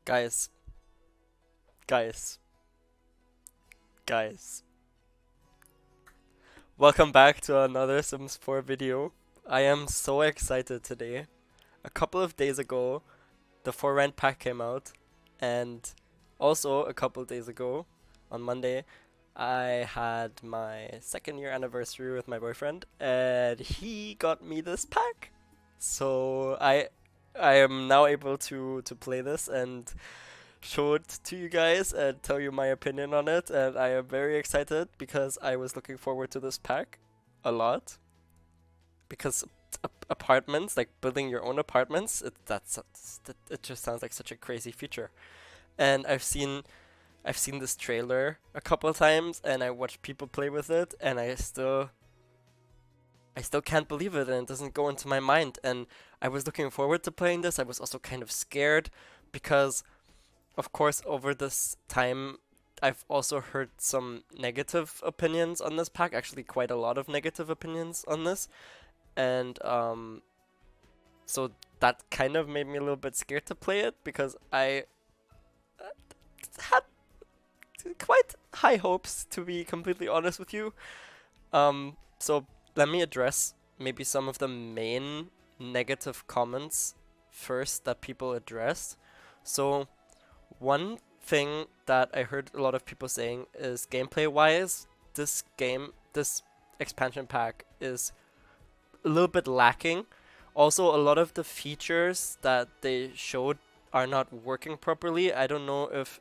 Guys, guys, guys. Welcome back to another Sims 4 video. I am so excited today. A couple of days ago, the For Rent pack came out, and also a couple of days ago, on Monday, I had my second year anniversary with my boyfriend, and he got me this pack. So I am now able to play this and show it to you guys and tell you my opinion on it. And I am very excited because I was looking forward to this pack a lot. Because apartments, like building your own apartments, it just sounds like such a crazy feature. And I've seen this trailer a couple of times, and I watched people play with it, and I still can't believe it, and it doesn't go into my mind. And I was looking forward to playing this. I was also kind of scared because, of course, over this time, I've also heard some negative opinions on this pack. Actually, quite a lot of negative opinions on this, and so that kind of made me a little bit scared to play it because I had quite high hopes, to be completely honest with you. So let me address maybe some of the main negative comments first that people addressed. So one thing that I heard a lot of people saying is gameplay wise, this expansion pack is a little bit lacking. Also, a lot of the features that they showed are not working properly. I don't know if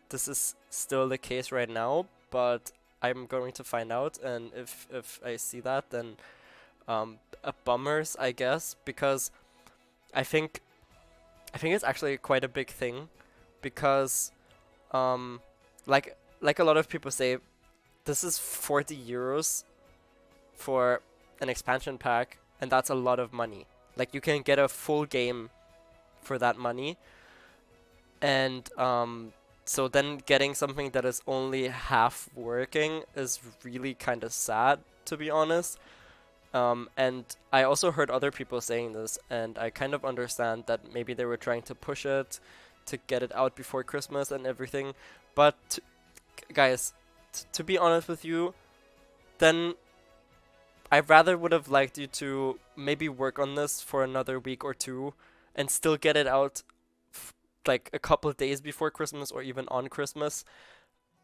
this is still the case right now, but I'm going to find out. And if I see that, then a bummers, I guess, because I think I think it's actually quite a big thing because um like a lot of people say, this is 40 euros for an expansion pack, and that's a lot of money. Like, you can get a full game for that money, and so then getting something that is only half working is really kind of sad, to be honest. And I also heard other people saying this, and I kind of understand that maybe they were trying to push it to get it out before Christmas and everything. But guys, to be honest with you, then I rather would have liked you to maybe work on this for another week or two and still get it out like a couple of days before Christmas or even on Christmas,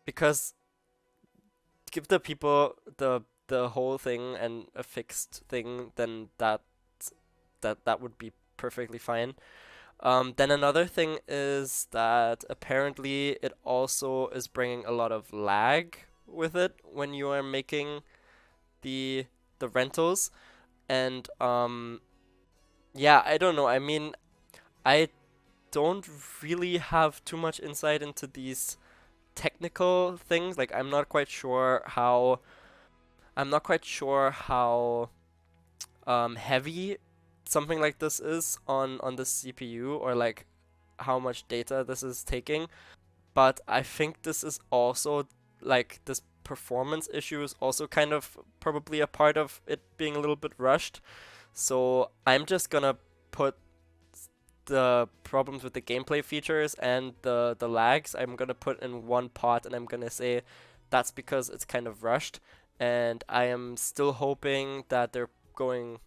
because give the people the whole thing and a fixed thing, then that would be perfectly fine. Then another thing is that apparently it also is bringing a lot of lag with it when you are making the the rentals, and yeah, I don't know. I mean, I don't really have too much insight into these technical things. Like, I'm not quite sure how heavy something like this is on the CPU, or like how much data this is taking. But I think this is also, like, this performance issue is also kind of probably a part of it being a little bit rushed. So I'm just gonna put the problems with the gameplay features and the lags, I'm gonna put in one pot, and I'm gonna say that's because it's kind of rushed. And I am still hoping that they're going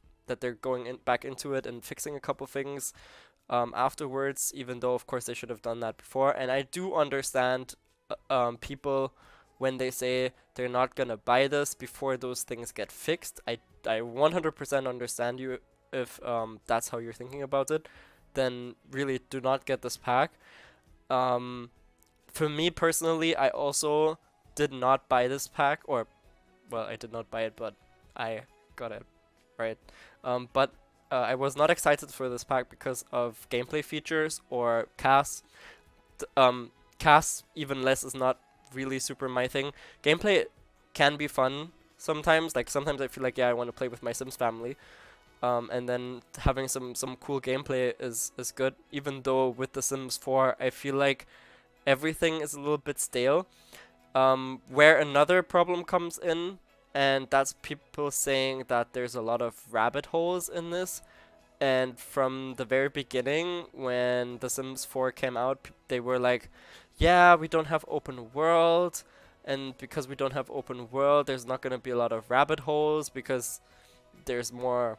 back into it and fixing a couple things afterwards, even though of course they should have done that before. And I do understand people when they say they're not gonna buy this before those things get fixed. I 100% understand you if that's how you're thinking about it. Then really do not get this pack. Um, for me personally, I also did not buy this pack, or well, I did not buy it, but I got it, right? But I was not excited for this pack because of gameplay features or CAS. CAS even less is not really super my thing. Gameplay can be fun sometimes. Like, sometimes I feel like, yeah, I want to play with my Sims family. And then having some cool gameplay is good. Even though with The Sims 4, I feel like everything is a little bit stale. Where another problem comes in, and that's people saying that there's a lot of rabbit holes in this. And from the very beginning, when The Sims 4 came out, they were like, yeah, we don't have open world. And because we don't have open world, there's not going to be a lot of rabbit holes because there's more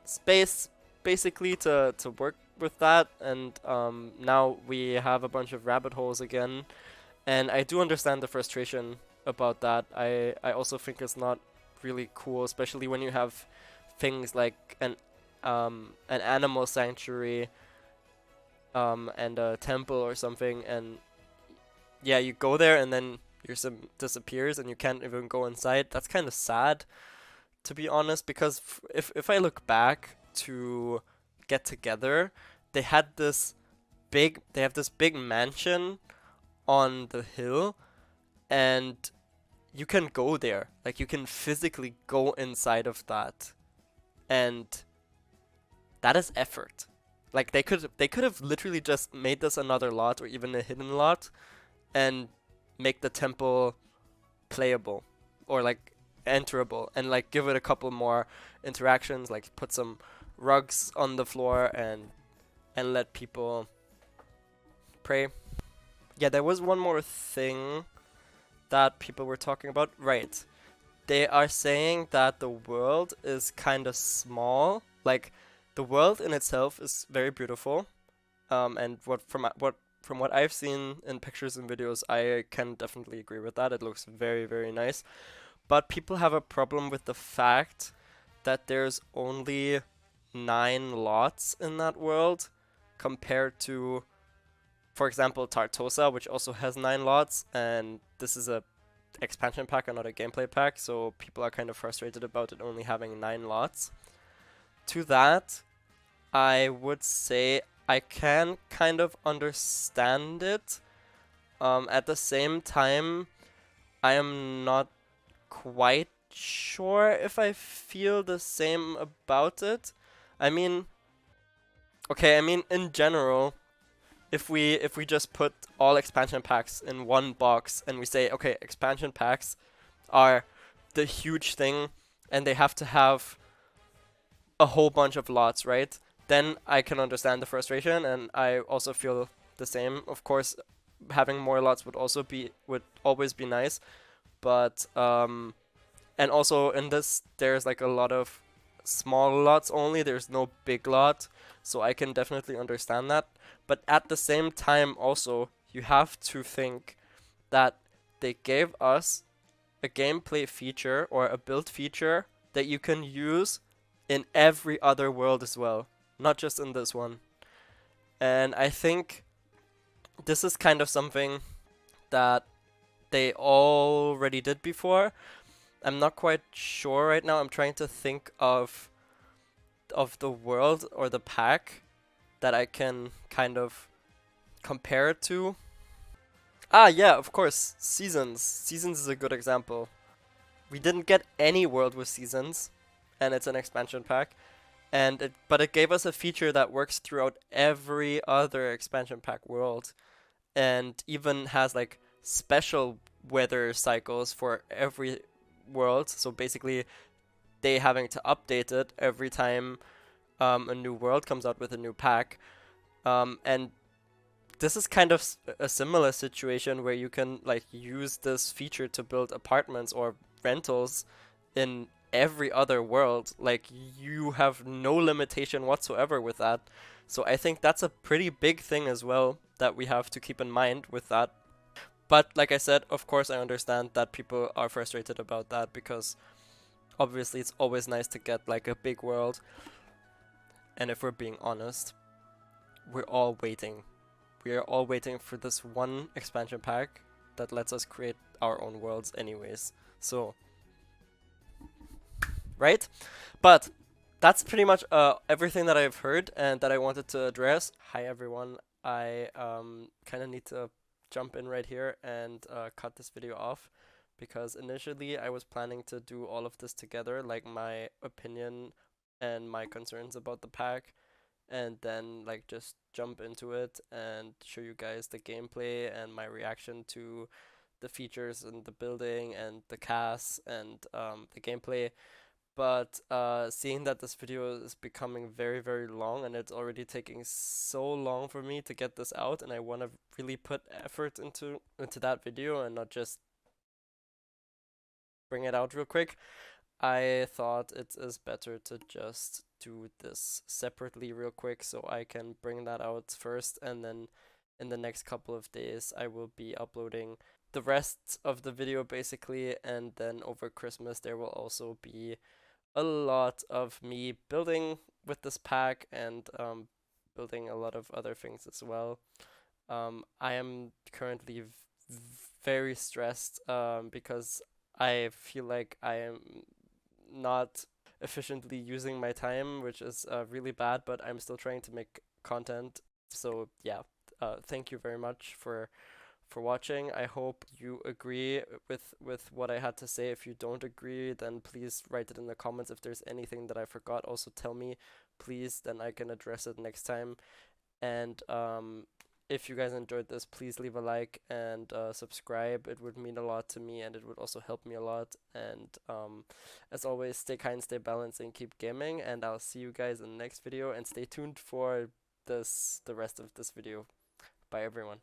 space basically to work with that. And now we have a bunch of rabbit holes again. And I do understand the frustration about that. I also think it's not really cool, especially when you have things like an animal sanctuary and a temple or something, and yeah, you go there and then your sim disappears and you can't even go inside. That's kind of sad, to be honest, because if I look back to Get Together, they have this big mansion on the hill, and you can go there. Like you can physically go inside of that, and that is effort. Like they could have literally just made this another lot or even a hidden lot and make the temple playable or like enterable and like give it a couple more interactions, like put some rugs on the floor and let people pray. Yeah, there was one more thing that people were talking about. Right. They are saying that the world is kind of small. Like the world in itself is very beautiful. And from what I've seen in pictures and videos, I can definitely agree with that. It looks very, very nice. But people have a problem with the fact that there's only 9 lots in that world compared to, for example, Tartosa, which also has 9 lots, and this is a expansion pack and not a gameplay pack, so people are kind of frustrated about it only having 9 lots. To that, I would say I can kind of understand it. At the same time, I am not quite sure if I feel the same about it. I mean, okay, I mean in general, if we just put all expansion packs in one box and we say, okay, expansion packs are the huge thing and they have to have a whole bunch of lots, right? Then I can understand the frustration and I also feel the same. Of course, having more lots would always be nice, but and also in this there's like a lot of small lots only. There's no big lot, so I can definitely understand that. But at the same time, also you have to think that they gave us a gameplay feature or a build feature that you can use in every other world as well, not just in this one. And I think this is kind of something that they already did before. I'm not quite sure right now. I'm trying to think of the world or the pack that I can kind of compare it to. Ah, yeah, of course, seasons. Seasons is a good example. We didn't get any world with seasons, and it's an expansion pack. But it gave us a feature that works throughout every other expansion pack world, and even has like special weather cycles for every world. So basically, they having to update it every time a new world comes out with a new pack. And this is kind of a similar situation where you can like use this feature to build apartments or rentals in every other world. Like you have no limitation whatsoever with that. So I think that's a pretty big thing as well that we have to keep in mind with that. But like I said, of course I understand that people are frustrated about that because obviously it's always nice to get like a big world. And if we're being honest, we're all waiting. We are all waiting for this one expansion pack that lets us create our own worlds anyways. So, right? But that's pretty much everything that I've heard and that I wanted to address. Hi everyone. I kind of need to jump in right here and cut this video off because initially I was planning to do all of this together, like my opinion and my concerns about the pack, and then like just jump into it and show you guys the gameplay and my reaction to the features and the building and the cast and the gameplay. But seeing that this video is becoming very, very long and it's already taking so long for me to get this out, and I want to really put effort into that video and not just bring it out real quick, I thought it is better to just do this separately real quick so I can bring that out first, and then in the next couple of days I will be uploading the rest of the video basically, and then over Christmas there will also be a lot of me building with this pack and building a lot of other things as well. I am currently very stressed because I feel like I am not efficiently using my time, which is really bad, but I'm still trying to make content. So yeah, thank you very much for watching. I hope you agree with what I had to say. If you don't agree, then please write it in the comments. If there's anything that I forgot, also tell me, please, then I can address it next time. And if you guys enjoyed this, please leave a like and subscribe. It would mean a lot to me, and it would also help me a lot. And as always, stay kind, stay balanced, and keep gaming. And I'll see you guys in the next video. And stay tuned for the rest of this video. Bye, everyone.